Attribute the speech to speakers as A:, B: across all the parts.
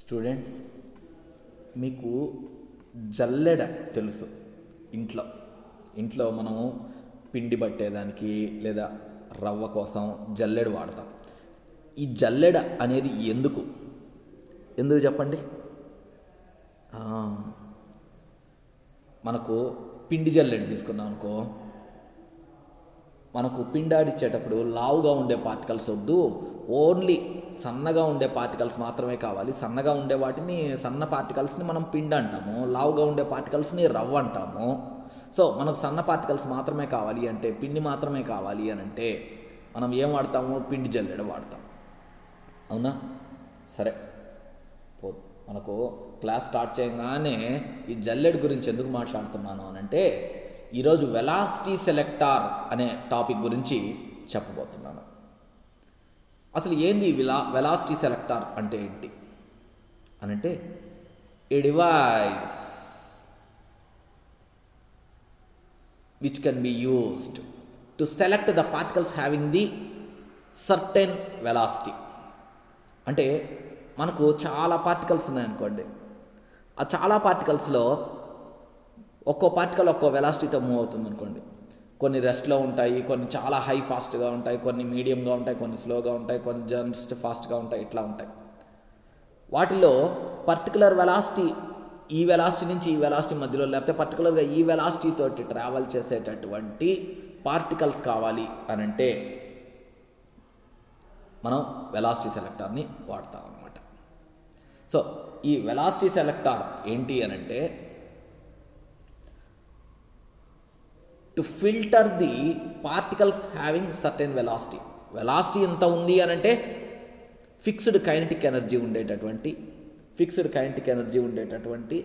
A: Students, మీకు జల్లెడ తెలుసు. ఇంట్లో ఇంట్లో మనము పిండి పట్టేదానికి లేదా రవ్వ కోసం జల్లెడ వాడతాం. ఈ జల్లెడ అనేది ఎందుకు చెప్పండి? మనకు పిండి జల్లెడ తీసుకున్నాం అనుకో, మనకు పిండి ఆడిచ్చేటప్పుడు లావుగా ఉండే పార్టికల్స్ వద్దు, ఓన్లీ సన్నగా ఉండే పార్టికల్స్ మాత్రమే కావాలి. సన్నగా ఉండే వాటిని సన్న పార్టికల్స్ని మనం పిండి అంటాము, లావుగా ఉండే పార్టికల్స్ని రవ్వ అంటాము. సో మనకు సన్న పార్టికల్స్ మాత్రమే కావాలి అంటే, పిండి మాత్రమే కావాలి అని అంటే మనం ఏం వాడతాము? పిండి జల్లెడ వాడతాం. అవునా? సరే, మనకు క్లాస్ స్టార్ట్ చేయగానే ఈ జల్లెడ గురించి ఎందుకు మాట్లాడుతున్నాను అని అంటే, ఈరోజు వెలాసిటీ సెలెక్టార్ అనే టాపిక్ గురించి చెప్పబోతున్నాను. అసలు ఏంది వెలాసిటీ సెలెక్టార్ అంటే ఏంటి అని అంటే, a device which can be used to select the particles having the certain velocity. అంటే మనకు చాలా పార్టికల్స్ ఉన్నాయనుకోండి, ఆ చాలా పార్టికల్స్లో ఒక్కో పార్టికల్ ఒక్కో వెలాసిటీతో మూవ్ అవుతుంది అనుకోండి. కొన్ని రెస్ట్లో ఉంటాయి, కొన్ని చాలా హై ఫాస్ట్గా ఉంటాయి, కొన్ని మీడియంగా ఉంటాయి, కొన్ని స్లోగా ఉంటాయి, కొన్ని జస్ట్ ఫాస్ట్గా ఉంటాయి, ఇట్లా ఉంటాయి. వాటిలో పర్టికులర్ వెలాసిటీ, ఈ వెలాసిటీ నుంచి ఈ వెలాసిటీ మధ్యలో, లేకపోతే పర్టికులర్గా ఈ వెలాసిటీ తోటి ట్రావెల్ చేసేటటువంటి పార్టికల్స్ కావాలి అని అంటే మనం వెలాసిటీ సెలెక్టార్ని వాడతాం అన్నమాట. సో ఈ వెలాసిటీ సెలెక్టార్ ఏంటి అని అంటే, to filter the particles having certain velocity. Velocity ఎంత ఉంది అని అంటే ఫిక్స్డ్ కైనెటిక్ ఎనర్జీ ఉండేటటువంటి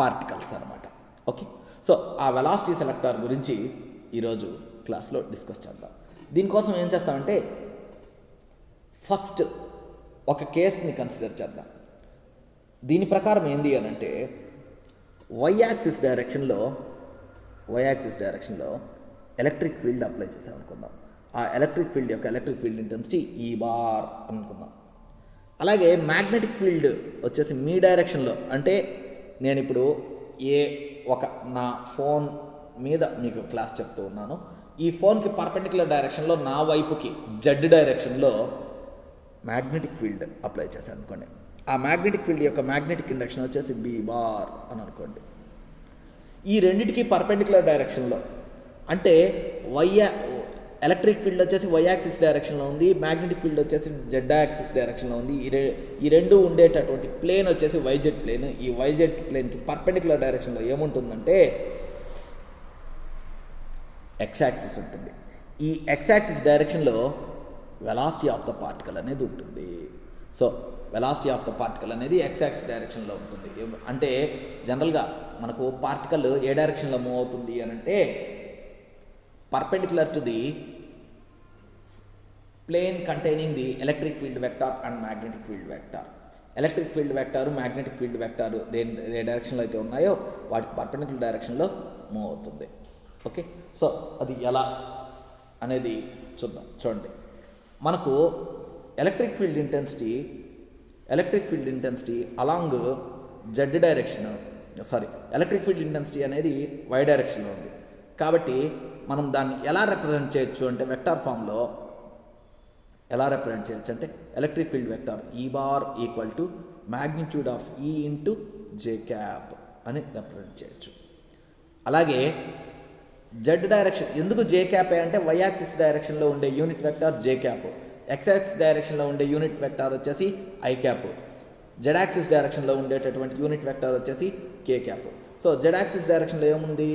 A: పార్టికల్స్ అనమాట. ఓకే, సో ఆ వెలాసిటీ సెలెక్టార్ గురించి ఈరోజు క్లాస్లో డిస్కస్ చేద్దాం. దీనికోసం ఏం చేస్తామంటే, ఫస్ట్ ఒక కేస్ని కన్సిడర్ చేద్దాం. దీని ప్రకారం ఏంది అని అంటే, వై యాక్సిస్ డైరెక్షన్లో ఎలక్ట్రిక్ ఫీల్డ్ అప్లై చేసాం అనుకుందాం. ఆ ఎలక్ట్రిక్ ఫీల్డ్ ఇంటెన్సిటీ ఈ బార్ అనుకుందాం. అలాగే మ్యాగ్నెటిక్ ఫీల్డ్ వచ్చేసి మీ డైరెక్షన్లో, అంటే నేను ఇప్పుడు నా ఫోన్ మీద మీకు క్లాస్ చెప్తూ ఉన్నాను. ఈ ఫోన్కి పర్పెండిక్యులర్ డైరెక్షన్లో నా వైపుకి జెడ్ డైరెక్షన్లో మ్యాగ్నెటిక్ ఫీల్డ్ అప్లై చేశాను అనుకోండి. ఆ మ్యాగ్నెటిక్ ఫీల్డ్ యొక్క మ్యాగ్నెటిక్ ఇండక్షన్ వచ్చేసి బి బార్ అని అనుకోండి. ఈ రెండింటికి పర్పెండిక్యులర్ డైరెక్షన్లో, అంటే ఎలక్ట్రిక్ ఫీల్డ్ వచ్చేసి వై యాక్సిస్ డైరెక్షన్లో ఉంది, మ్యాగ్నెటిక్ ఫీల్డ్ వచ్చేసి జెడ్ యాక్సిస్ డైరెక్షన్లో ఉంది. ఈ రెండు ఉండేటటువంటి ప్లేన్ వచ్చేసి వైజెడ్ ప్లేన్. ఈ వైజెడ్ ప్లేన్కి పర్పెండిక్యులర్ డైరెక్షన్లో ఏముంటుందంటే ఎక్స్ యాక్సిస్ ఉంటుంది. ఈ ఎక్స్ యాక్సిస్ డైరెక్షన్లో వెలాసిటీ ఆఫ్ ద పార్టికల్ అనేది ఉంటుంది. So velocity of the particle అనేది ఎక్స్ యాక్సిస్ డైరెక్షన్లో ఉంటుంది. అంటే జనరల్గా మనకు పార్టికల్ ఏ డైరెక్షన్లో మూవ్ అవుతుంది అని అంటే, perpendicular to the plane containing the electric field vector and magnetic field vector. Electric field vector, magnetic field vector ఏ డైరెక్షన్లో అయితే ఉన్నాయో వాటికి పర్పెండిక్యులర్ డైరెక్షన్లో మూవ్ అవుతుంది. ఓకే, సో అది ఎలా అనేది చూద్దాం. చూడండి, మనకు electric field intensity along Z direction, electric field intensity అనేది వై డైరెక్షన్లో ఉంది. కాబట్టి మనం దాన్ని ఎలా రిప్రజెంట్ చేయొచ్చు అంటే, వెక్టార్ ఫామ్లో ఎలా రిప్రజెంట్ చేయొచ్చు అంటే, ఎలక్ట్రిక్ ఫీల్డ్ వెక్టార్ ఈ bar equal to magnitude of ఈ ఇంటూ జే క్యాప్ అని రిప్రజెంట్ చేయొచ్చు. అలాగే జెడ్ డైరెక్షన్ ఎందుకు జే క్యాప్ అంటే, వై యాక్సిస్ డైరెక్షన్లో ఉండే యూనిట్ వెక్టార్ జే క్యాప్, ఎక్స్ యాక్సిస్ డైరెక్షన్లో ఉండే యూనిట్ వెక్టార్ వచ్చేసి ఐ క్యాప్, జెడ్ యాక్సిస్ డైరెక్షన్లో ఉండేటటువంటి యూనిట్ వెక్టార్ వచ్చేసి కే క్యాప్. సో జెడ్ యాక్సిస్ డైరెక్షన్లో ఏముంది?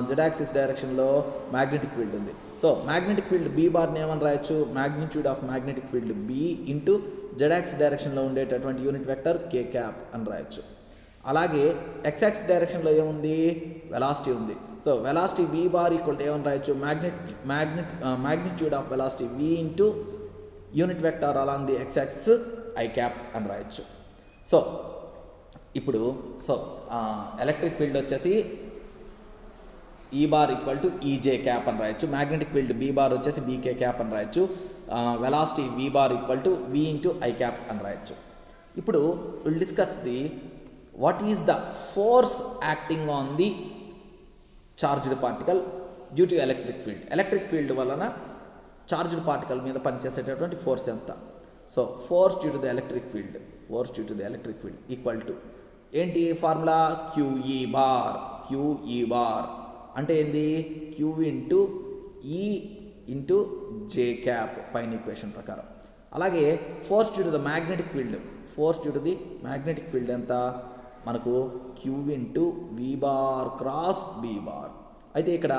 A: జెడ్ యాక్సిస్ డైరెక్షన్లో మ్యాగ్నెటిక్ ఫీల్డ్ ఉంది. సో మ్యాగ్నెటిక్ ఫీల్డ్ బీ బార్ని ఏమని రాయొచ్చు? Magnitude of magnetic field B into Z axis డైరెక్షన్లో ఉండేటటువంటి యూనిట్ వెక్టర్ కే క్యాప్ అని రాయొచ్చు. అలాగే ఎక్స్ యాక్సిస్ డైరెక్షన్లో ఏముంది? వెలాసిటీ ఉంది. So velocity V bar equal to ఏమని రాయొచ్చు? Magnitude of velocity V into unit vector along the X axis I cap అని రాయొచ్చు. సో ఇప్పుడు ఎలక్ట్రిక్ ఫీల్డ్ వచ్చేసి E bar equal to E J cap అని రాయొచ్చు, మ్యాగ్నెటిక్ ఫీల్డ్ బీ బార్ వచ్చేసి B K cap అని రాయొచ్చు, velocity V bar equal to V into I cap అని రాయొచ్చు. ఇప్పుడు will discuss the what is the force acting on the charged particle due to electric field. Electric field వలన charged particle మీద పనిచేసేటటువంటి force ఎంత? So force due to the electric field, force due to the electric field equal to ఏంటి formula? QE bar. QE bar అంటే ఏంది? Q into E into J cap పైన equation ప్రకారం. అలాగే force due to the magnetic field, force due to the magnetic field ఎంత? మనకు Q into V bar cross B bar. అయితే ఇక్కడ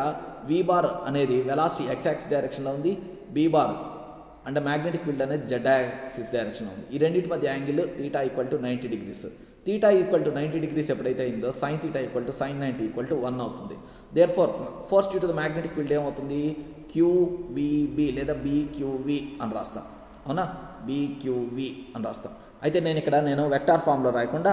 A: V bar అనేది వెలాసిటీ x యాక్సిస్ డైరెక్షన్లో ఉంది, B బార్ అంటే మ్యాగ్నెటిక్ ఫీల్డ్ అనేది z యాక్సిస్ డైరెక్షన్లో ఉంది. ఈ రెండింటి మధ్య angle theta equal to 90 degrees. Theta equal to 90 degrees ఎప్పుడైతే అయిందో sine theta equal to sine 90 equal to 1 అవుతుంది. Therefore force due to the magnetic field ఏమవుతుంది? QVB లేదా BQV అని రాస్తాం. అవునా? BQV అని రాస్తాం. అయితే నేను వెక్టార్ ఫామ్లో రాయకుండా,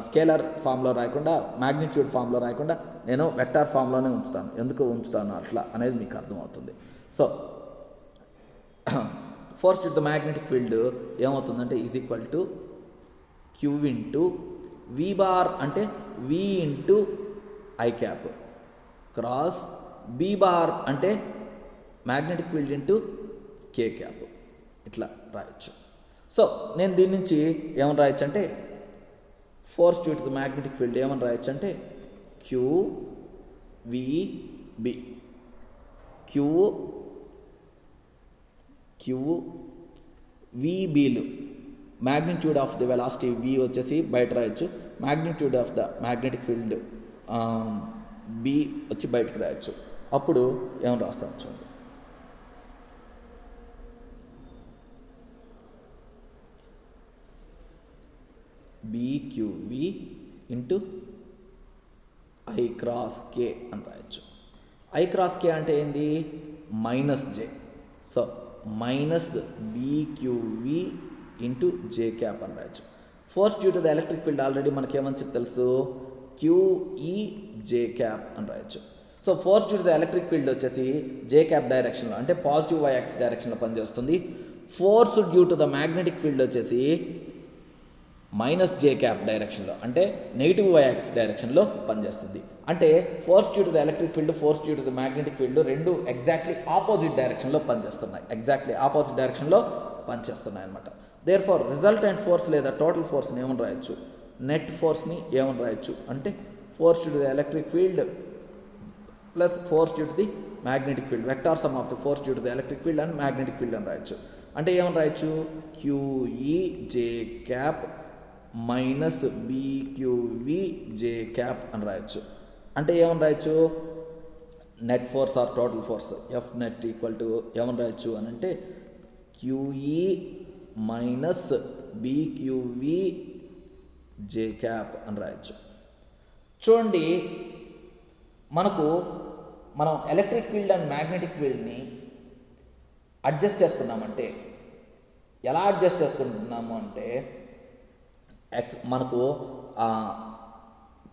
A: స్కేలర్ ఫామ్లో రాయకుండా, మ్యాగ్నిట్యూడ్ ఫామ్లో రాయకుండా నేను వెక్టార్ ఫామ్లోనే ఉంచుతాను. ఎందుకు ఉంచుతాను అట్లా అనేది మీకు అర్థమవుతుంది. So force due to the magnetic field ఏమవుతుందంటే is equal to Q into V bar అంటే V into I cap cross B bar అంటే magnetic field into K cap. ఇట్లా రాయొచ్చు. సో నేను దీని నుంచి ఏమని రాయొచ్చు అంటే force due to the magnetic field ఏమని రాయొచ్చు అంటే QVB. QVBలు magnitude of the velocity V వచ్చేసి బయట రాయొచ్చు, magnitude of the magnetic field B వచ్చి బయటకు రాయొచ్చు. అప్పుడు ఏమని రాస్తాను చూడండి. BQV into I cross K అని రాయొచ్చు. I క్రాస్ K అంటే ఏంది? -J. So minus BQV into J cap అని రాయొచ్చు. Force due to the electric field already మనకేమని చెప్పి తెలుసు? QE J క్యాప్ అని రాయొచ్చు. So force due to the electric field వచ్చేసి J క్యాప్ డైరెక్షన్లో అంటే పాజిటివ్ y యాక్సిస్ డైరెక్షన్లో పనిచేస్తుంది. ఫోర్స్ డ్యూ టు ద మ్యాగ్నెటిక్ ఫీల్డ్ వచ్చేసి -J క్యాప్ డైరెక్షన్లో అంటే నెగిటివ్ y యాక్సిస్ డైరెక్షన్లో పనిచేస్తుంది. అంటే force due to the electric field, force due to the magnetic field రెండు ఎగ్జాక్ట్లీ ఆపోజిట్ డైరెక్షన్లో పనిచేస్తున్నాయి అన్నమాట. దేర్ ఫార్ రిజల్టెంట్ ఫోర్స్ లేదా టోటల్ ఫోర్స్ని ఏమని రాయొచ్చు? నెట్ ఫోర్స్ని ఏమని రాయొచ్చు అంటే force due to the electric field plus force due to the magnetic field, vector some of the force due to the electric field and magnetic field అని రాయొచ్చు. అంటే ఏమని రాయొచ్చు? QE J cap minus BQV J cap అని రాయొచ్చు. అంటే ఏమని రాయొచ్చు? Net force or total force F net equal to ఏమని రాయొచ్చు అని అంటే QE minus BQV J cap అని రాయొచ్చు. చూడండి, మనం ఎలక్ట్రిక్ ఫీల్డ్ అండ్ మ్యాగ్నెటిక్ ఫీల్డ్ని అడ్జస్ట్ చేసుకున్నామంటే ఎలా అడ్జస్ట్ చేసుకుంటున్నాము అంటే మనకు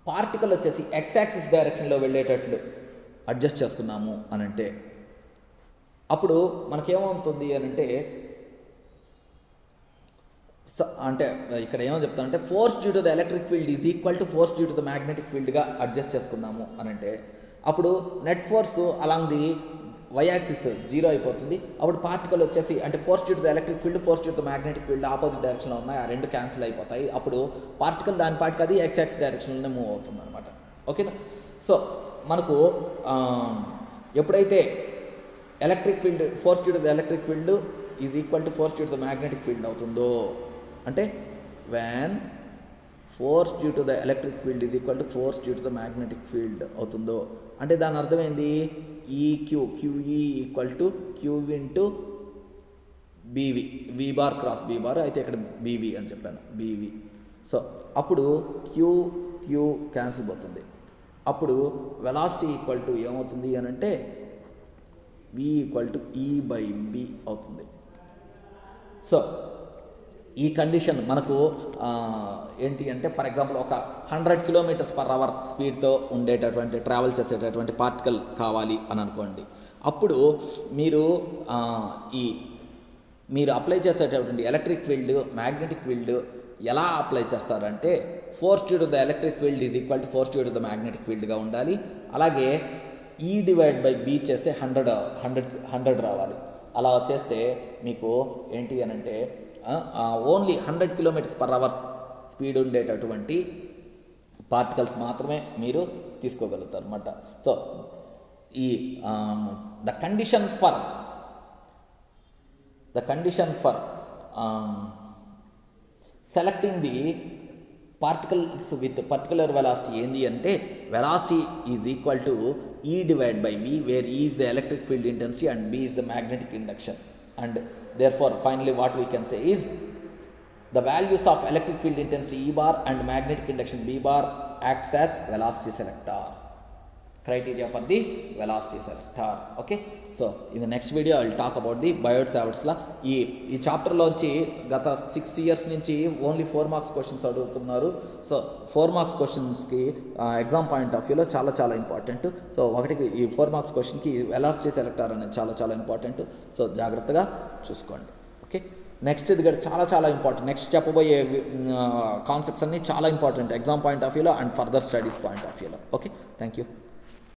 A: పార్టికల్ వచ్చేసి x యాక్సిస్ డైరెక్షన్లో వెళ్ళేటట్లు అడ్జస్ట్ చేసుకున్నాము అని అప్పుడు మనకేమవుతుంది అని అంటే ఇక్కడ ఏమో చెప్తానంటే force due to the electric field is equal to force due to the magnetic ఫీల్డ్గా అడ్జస్ట్ చేసుకున్నాము అని అప్పుడు net force along the y axis 0 అయిపోతుంది. అప్పుడు పార్టికల్ వచ్చేసి అంటే force due to the electric field, force due to the magnetic field opposite డైరెక్షన్లో ఉన్నాయి, ఆ రెండు క్యాన్సిల్ అయిపోతాయి. అప్పుడు పార్టికల్ దాని పాటికి అది x యాక్సిస్ డైరెక్షన్లోనే మూవ్ అవుతుంది అనమాట. ఓకేనా? సో మనకు ఎప్పుడైతే electric field force due to the electric field is equal to force due to the magnetic field అవుతుందో అంటే when force due to the electric field is equal to force due to the magnetic field అవుతుందో అంటే దాని అర్థమైంది QE equal to QV into BV, V bar cross B bar, అయితే ఇక్కడ BV అని చెప్పాను, BV. సో అప్పుడు Q క్యాన్సిల్ పోతుంది. అప్పుడు వెలాసిటీ ఈక్వల్ టు ఏమవుతుంది అని అంటే V ఈక్వల్ టు E/B అవుతుంది. సో ఈ కండిషన్ మనకు ఏంటి అంటే ఫర్ ఎగ్జాంపుల్ ఒక 100 km/h స్పీడ్తో ఉండేటటువంటి ట్రావెల్ చేసేటటువంటి పార్టికల్ కావాలి అని అనుకోండి. అప్పుడు మీరు ఈ మీరు అప్లై చేసేటటువంటి ఎలక్ట్రిక్ ఫీల్డ్ మ్యాగ్నెటిక్ ఫీల్డ్ ఎలా అప్లై చేస్తారంటే force due to the electric field is equal to force due to the magnetic ఫీల్డ్గా ఉండాలి. అలాగే E/B చేస్తే 100 రావాలి. అలా చేస్తే మీకు ఏంటి అని అంటే ఓన్లీ 100 km/h స్పీడ్ ఉండేటటువంటి పార్టికల్స్ మాత్రమే మీరు తీసుకోగలుగుతారు అన్నమాట. సో ఈ the condition for selecting the particles with particular velocity ఏంది అంటే velocity is equal to E/B, where E is the electric field intensity and B is the magnetic induction, and therefore finally what we can say is the values of electric field intensity E bar and magnetic induction B bar acts as velocity selector, criteria for the velocity selector. Okay, so in the next video I will talk about the Biot-Savart's law. ఈ చాప్టర్లోంచి గత 6 years నుంచి only 4 marks questions అడుగుతున్నారు. So 4 marks క్వశ్చన్స్కి exam point of వ్యూలో చాలా important. So ఒకటికి ఈ 4 marks క్వశ్చన్కి వెలాసిటీ సెలెక్టర్ అనేది చాలా ఇంపార్టెంట్. సో జాగ్రత్తగా చూసుకోండి. ఓకే, నెక్స్ట్ ఇది కూడా చాలా ఇంపార్టెంట్. నెక్స్ట్ చెప్పబోయే కాన్సెప్ట్స్ అన్నీ చాలా ఇంపార్టెంట్ ఎగ్జామ్ పాయింట్ ఆఫ్ వ్యూలో and further studies point of వ్యూలో. Okay, thank you.